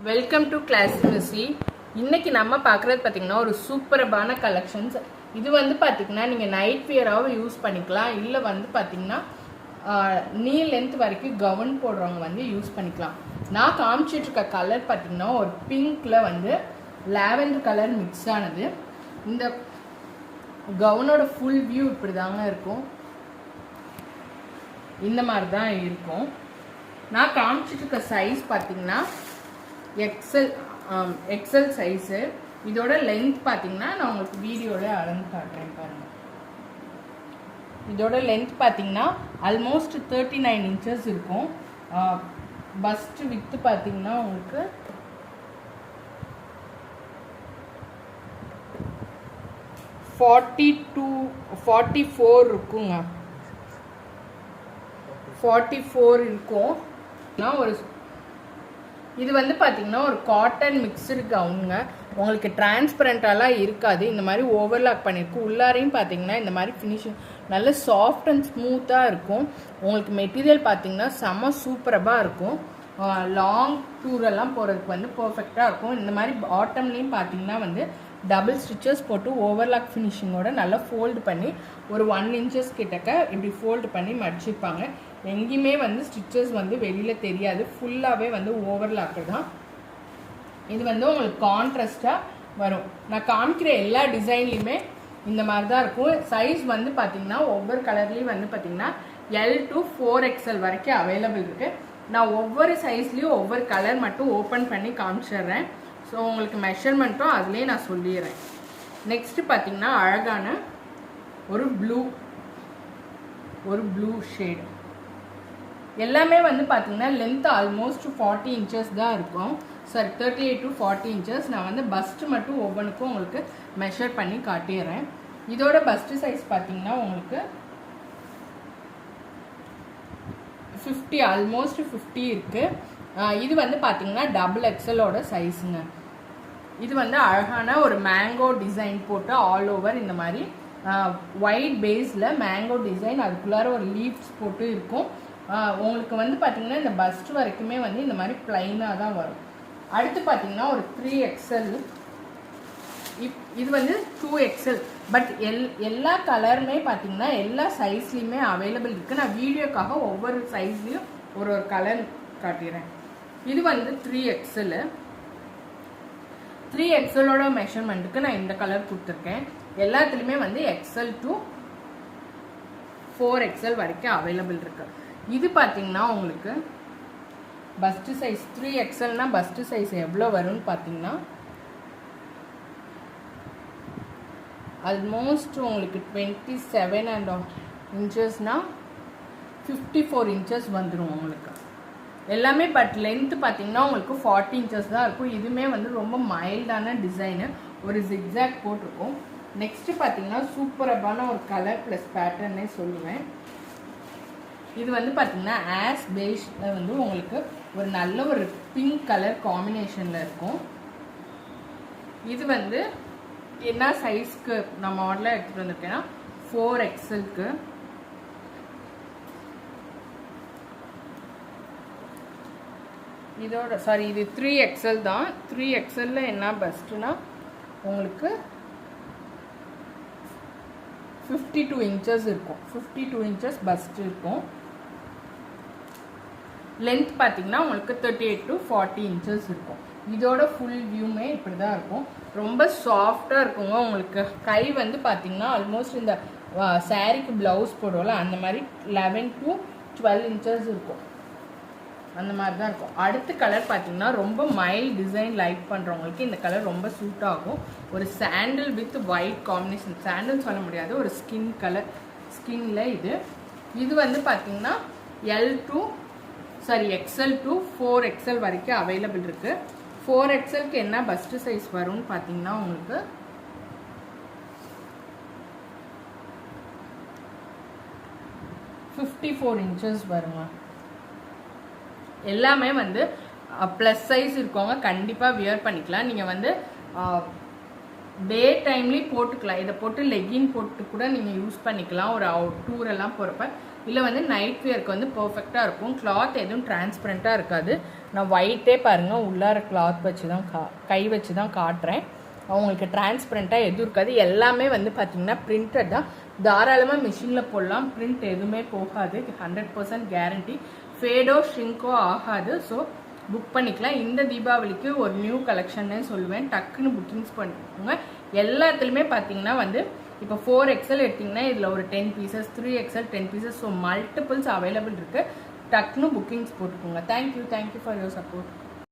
Welcome to classic மிஸ்ஸி. இன்னைக்கு நம்ம பார்க்குறது பார்த்தீங்கன்னா ஒரு சூப்பரான கலெக்ஷன்ஸ். இது வந்து பார்த்தீங்கன்னா நீங்கள் நைட் வியராகவும் யூஸ் பண்ணிக்கலாம், இல்லை வந்து பார்த்தீங்கன்னா நீ லென்த் வரைக்கும் கவுன் போடுறவங்க வந்து யூஸ் பண்ணிக்கலாம். நான் காமிச்சிட்டு இருக்க கலர் பார்த்தீங்கன்னா ஒரு பிங்க்ல வந்து லாவெண்டர் கலர் மிக்ஸ் ஆனது. இந்த கவுனோட ஃபுல் வியூ இப்படி தாங்க இருக்கும், இந்த மாதிரி தான் இருக்கும். நான் காமிச்சிட்டு இருக்க சைஸ் பார்த்தீங்கன்னா எக்ஸல் சைஸு. இதோட லென்த் பார்த்தீங்கன்னா நான் உங்களுக்கு வீடியோவில் அளந்து காட்டுறேன் பாருங்கள். இதோட லென்த் பார்த்தீங்கன்னா ஆல்மோஸ்ட் 39 இன்ச்சஸ் இருக்கும். பஸ்ட் வித்து பார்த்தீங்கன்னா உங்களுக்கு 44 இருக்குங்க, 44 இருக்கும். ஒரு இது வந்து பார்த்தீங்கன்னா ஒரு காட்டன் மிக்சடு கவுனுங்க. உங்களுக்கு டிரான்ஸ்பரண்டாலாம் இருக்காது, இந்த மாதிரி ஓவர்லாக் பண்ணியிருக்கு. உள்ளாரையும் பார்த்தீங்கன்னா இந்த மாதிரி ஃபினிஷிங் நல்ல சாஃப்ட் அண்ட் ஸ்மூத்தாக இருக்கும். உங்களுக்கு மெட்டீரியல் பார்த்தீங்கன்னா செம்ம சூப்பராக இருக்கும். லாங் டூரெல்லாம் போகிறதுக்கு வந்து பர்ஃபெக்டாக இருக்கும். இந்த மாதிரி பாட்டம்லேயும் பார்த்தீங்கன்னா வந்து டபுள் ஸ்டிச்சஸ் போட்டு ஓவர்லாக் ஃபினிஷிங்கோட நல்லா ஃபோல்டு பண்ணி ஒரு 1 இன்ச்சஸ் கிட்டக்க இப்படி ஃபோல்டு பண்ணி மடிச்சிருப்பாங்க. எங்கேயுமே வந்து ஸ்டிச்சஸ் வந்து வெளியில் தெரியாது, ஃபுல்லாகவே வந்து ஓவர்லாக்கு தான். இது வந்து உங்களுக்கு கான்ட்ராஸ்டாக வரும். நான் காமிக்கிற எல்லா டிசைன்லையுமே இந்த மாதிரி தான் இருக்கும். சைஸ் வந்து பார்த்தீங்கன்னா ஒவ்வொரு கலர்லேயும் வந்து பார்த்தீங்கன்னா L to 4XL வரைக்கும் அவைலபிள் இருக்குது. நான் ஒவ்வொரு சைஸ்லேயும் ஒவ்வொரு கலர் மட்டும் ஓப்பன் பண்ணி காமிச்சிடுறேன். ஸோ உங்களுக்கு மெஷர்மெண்ட்டும் அதுலேயே நான் சொல்லிடுறேன். நெக்ஸ்ட்டு பார்த்தீங்கன்னா அழகான ஒரு ப்ளூ ஷேடு. எல்லாமே வந்து பார்த்தீங்கன்னா லென்த் ஆல்மோஸ்ட் 40 இன்ச்சஸ் தான் இருக்கும். Sorry 38 to 40 inches. நான் வந்து பஸ்ட்டு மட்டும் ஒவ்வொன்றுக்கும் உங்களுக்கு மெஷர் பண்ணி காட்டிடுறேன். இதோட பஸ்ட்டு சைஸ் பார்த்தீங்கன்னா உங்களுக்கு 50, ஆல்மோஸ்ட் 50 இருக்குது. இது வந்து பார்த்தீங்கன்னா XXLோட சைஸுங்க. இது வந்து அழகான ஒரு மேங்கோ டிசைன் போட்டு ஆல் ஓவர் இந்த மாதிரி ஒயிட் பேஸில் மேங்கோ டிசைன், அதுக்குள்ளார ஒரு லீவ்ஸ் போட்டு இருக்கும். உங்களுக்கு வந்து பார்த்தீங்கன்னா இந்த பஸ்ட் வரைக்குமே வந்து இந்த மாதிரி பிளைனாக தான் வரும். அடுத்து பார்த்தீங்கன்னா ஒரு 3XL. இது வந்து 2XL. பட் எல்லா கலருமே பார்த்தீங்கன்னா எல்லா சைஸ்லேயுமே அவைலபிள் இருக்குது. நான் வீடியோக்காக ஒவ்வொரு சைஸ்லேயும் ஒரு கலர் காட்டிடுறேன். இது வந்து 3XL. 3XLோட மெஷர்மெண்ட்டுக்கு நான் இந்த கலர் கொடுத்துருக்கேன். எல்லாத்துலேயுமே வந்து XL to 4XL வரைக்கும் அவைலபிள் இருக்கு. இது பார்த்தீங்கன்னா உங்களுக்கு பஸ்ட்டு சைஸ் 3XLனா பஸ்ட்டு சைஸ் எவ்வளோ வரும்னு பார்த்தீங்கன்னா ஆல்மோஸ்ட் உங்களுக்கு 27.5 இன்ச்சஸ்னா 54 இன்ச்சஸ் வந்துடும் உங்களுக்கு எல்லாமே. பட் லென்த்து பார்த்தீங்கன்னா உங்களுக்கு 40 இன்ச்சஸ் தான் இருக்கும். இதுவுமே வந்து ரொம்ப மைல்டான டிசைனு, ஒரு ஜிக்ஸாக் போட்டிருக்கும். நெக்ஸ்ட்டு பார்த்தீங்கன்னா சூப்பரான ஒரு கலர் ப்ளஸ் பேட்டர்னே சொல்லுவேன். இது வந்து பார்த்தீங்கன்னா ஆஸ் பேஸில் வந்து உங்களுக்கு ஒரு நல்ல ஒரு பிங்க் கலர் காம்பினேஷனில் இருக்கும். இது வந்து என்ன சைஸ்க்கு நான் மாடலாக எடுத்துகிட்டு வந்திருக்கேன்னா 4XLக்கு. இதோட சாரி இது 3XL தான். 3XLல என்ன பெஸ்ட்டுனா உங்களுக்கு 52 இன்ச்சஸ் இருக்கும். 52 இன்ச்சஸ் பஸ்ட் இருக்கும். லென்த் பார்த்தீங்கன்னா உங்களுக்கு 38 to 40 இன்ச்சஸ் இருக்கும். இதோட ஃபுல் வியூமே இப்படி தான் இருக்கும். ரொம்ப சாஃப்டாக இருக்குங்க. உங்களுக்கு கை வந்து பார்த்தீங்கன்னா ஆல்மோஸ்ட் இந்த சாரீக்கு ப்ளவுஸ் போடுவோம்ல அந்த மாதிரி 11 to 12 இன்ச்சஸ் இருக்கும், அந்த மாதிரி தான் இருக்கும். அடுத்த கலர் பார்த்தீங்கன்னா ரொம்ப மைல்ட் டிசைன் லைக் பண்ணுறவங்களுக்கு இந்த கலர் ரொம்ப சூட் ஆகும். ஒரு சாண்டில் வித் ஒயிட் காம்பினேஷன், சாண்டில் சொல்ல முடியாது, ஒரு ஸ்கின் கலர், ஸ்கின்ல இது வந்து பார்த்தீங்கன்னா XL to 4XL வரைக்கும் அவைலபிள் இருக்குது. 4XLக்கு என்ன பஸ்ட் சைஸ் வரும்னு பார்த்தீங்கன்னா உங்களுக்கு $54 இன்ச்சஸ் வருங்க. எல்லாமே வந்து ப்ளஸ் சைஸ் இருக்கவங்க கண்டிப்பாக வியர் பண்ணிக்கலாம். நீங்கள் வந்து டே டைம்லேயும் போட்டுக்கலாம். இதை போட்டு லெகின் போட்டு கூட நீங்கள் யூஸ் பண்ணிக்கலாம் ஒரு டூரெல்லாம் போகிறப்ப. இல்லை வந்து நைட் வியருக்கு வந்து பர்ஃபெக்டாக இருக்கும். கிளாத் எதுவும் டிரான்ஸ்பரண்ட்டாக இருக்காது. நான் ஒயிட்டே பாருங்கள் உள்ளார கிளாத் வச்சு தான் கை வச்சு தான் காட்டுறேன். அவங்களுக்கு டிரான்ஸ்பரண்ட்டாக எதுவும் இருக்காது. எல்லாமே வந்து பார்த்திங்கன்னா பிரிண்டட் தான். தாராளமாக மிஷினில் போடலாம். பிரிண்ட் எதுவுமே போகாது. 100% கேரண்டி. ஃபேடோ ஷ்ரிங்கோ ஆகாது. ஸோ புக் பண்ணிக்கலாம். இந்த தீபாவளிக்கு ஒரு நியூ கலெக்ஷன்னே சொல்லுவேன். டக்குன்னு புக்கிங்ஸ் பண்ணிக்கோங்க. எல்லாத்துலேயுமே பார்த்தீங்கன்னா வந்து இப்போ 4XL எடுத்திங்கன்னா இதில் ஒரு 10 pieces, 3XL 10 pieces, so multiples available இருக்குது. டக்குன்னு புக்கிங்ஸ் போட்டுக்கோங்க. Thank you for your support.